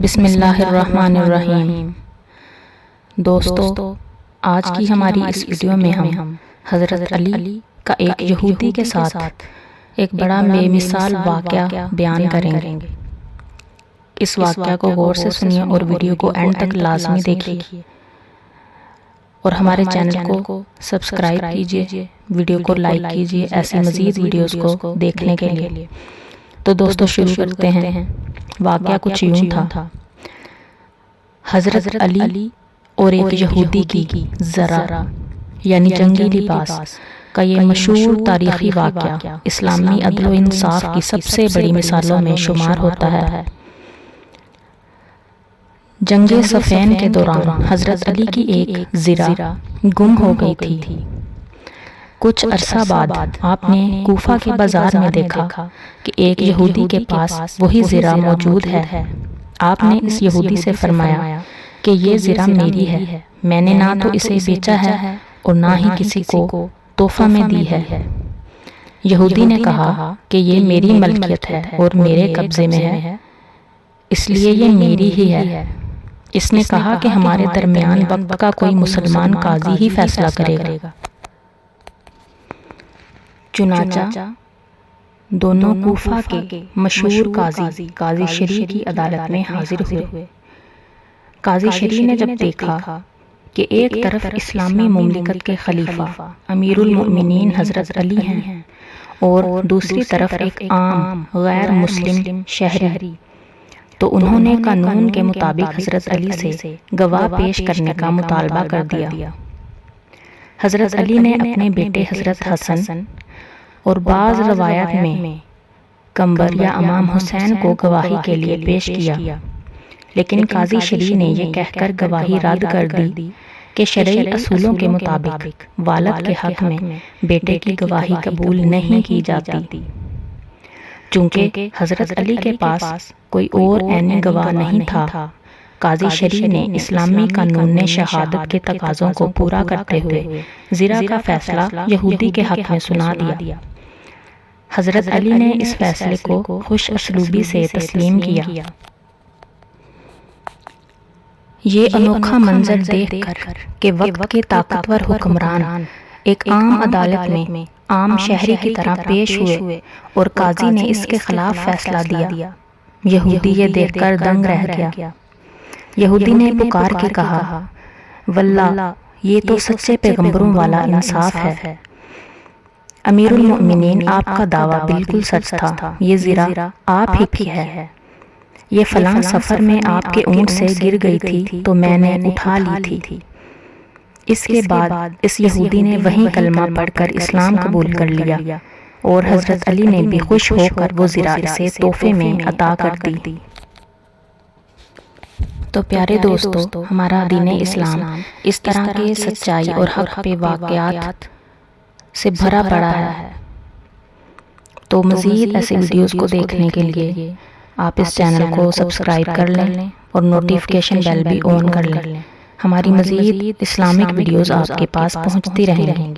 بسم اللہ الرحمن الرحیم۔ دوستو، آج کی ہماری اس ویڈیو میں ہم حضرت علی کا ایک یہودی کے ساتھ ایک بڑا بے مثال واقعہ بیان کریں گے۔ اس واقعہ کو غور سے سنیے اور ویڈیو کو اینڈ تک لازمی دیکھیے اور ہمارے چینل کو سبسکرائب کیجیے، ویڈیو کو لائک کیجیے ایسی مزید ویڈیوز کو دیکھنے کے لیے۔ تو دوستو شروع کرتے ہیں۔ واقعہ کچھ یوں تھا۔ حضرت علی اور ایک یہودی کی زرہ یعنی جنگی لباس کا یہ مشہور تاریخی واقعہ اسلامی عدل و انصاف کی سب سے بڑی مثالوں میں شمار ہوتا ہے۔ جنگ صفین کے دوران حضرت علی کی ایک زرہ گم ہو گئی تھی۔ کچھ عرصہ بعد آپ نے کوفہ کے بازار میں دیکھا کہ ایک یہودی کے پاس وہی زرہ موجود ہے۔ آپ نے اس یہودی سے فرمایا کہ یہ زرہ میری ہے، میں نے نہ تو اسے بیچا ہے اور نہ ہی کسی کو تحفہ میں دی ہے۔ یہودی نے کہا کہ یہ میری ملکیت ہے اور میرے قبضے میں ہے، اس لیے یہ میری ہی ہے۔ اس نے کہا کہ ہمارے درمیان وقت کا کوئی مسلمان قاضی ہی فیصلہ کرے گا۔ چنانچہ دونوں کوفہ کے مشہور قاضی شریع کی عدالت میں حاضر ہوئے۔ قاضی شریع نے جب دیکھا کہ ایک طرف اسلامی مملکت کے خلیفہ امیر المؤمنین حضرت علی ہیں اور دوسری طرف ایک عام غیر مسلم شہری، تو انہوں نے قانون کے مطابق حضرت علی سے گواہ پیش کرنے کا مطالبہ کر دیا۔ حضرت علی نے اپنے بیٹے حضرت حسن اور بعض روایات میں قمبر یا امام حسین کو گواہی کے لیے پیش کیا، لیکن قاضی شریع نے یہ کہہ کر گواہی رد کر دی کہ شرعی اصولوں کے مطابق والد کے حق میں بیٹے کی گواہی قبول نہیں کی جاتی۔ چونکہ حضرت علی کے پاس کوئی اور عینی گواہ نہیں تھا، قاضی شریع نے اسلامی قانون میں شہادت کے تقاضوں کو پورا کرتے ہوئے زرہ کا فیصلہ یہودی کے حق میں سنا دیا۔ حضرت علی نے اس فیصلے کو خوش اسلوبی سے تسلیم کیا۔ یہ انوکھا منظر دیکھ کر کہ وقت کے طاقتور حکمران ایک عام عدالت میں عام شہری کی طرح پیش ہوئے اور قاضی نے اس کے خلاف فیصلہ دیا، یہودی یہ دیکھ کر دنگ رہ گیا۔ یہودی نے پکار کے کہا، واللہ یہ تو سچے پیغمبروں والا انصاف ہے۔ امیر المؤمنین آپ کا دعویٰ بالکل سچ تھا، یہ زرہ آپ ہی کی ہے، یہ فلاں سفر میں آپ کے اونٹ سے گر گئی تھی تو میں نے اٹھا لی تھی۔ اس کے بعد اس یہودی نے وہیں کلمہ پڑھ کر اسلام قبول کر لیا اور حضرت علی نے بھی خوش ہو کر وہ زرہ اسے تحفے میں عطا کر دی۔ تو پیارے دوستو، ہمارا دین اسلام اس طرح کے سچائی اور حق پہ واقعات سے بھرا پڑا ہے۔ تو مزید ایسے ویڈیوز کو دیکھنے کے لیے آپ اس چینل کو سبسکرائب کر لیں اور نوٹیفیکیشن بیل بھی آن کر لیں۔ ہماری مزید اسلامک ویڈیوز آپ کے پاس پہنچتی رہیں گی۔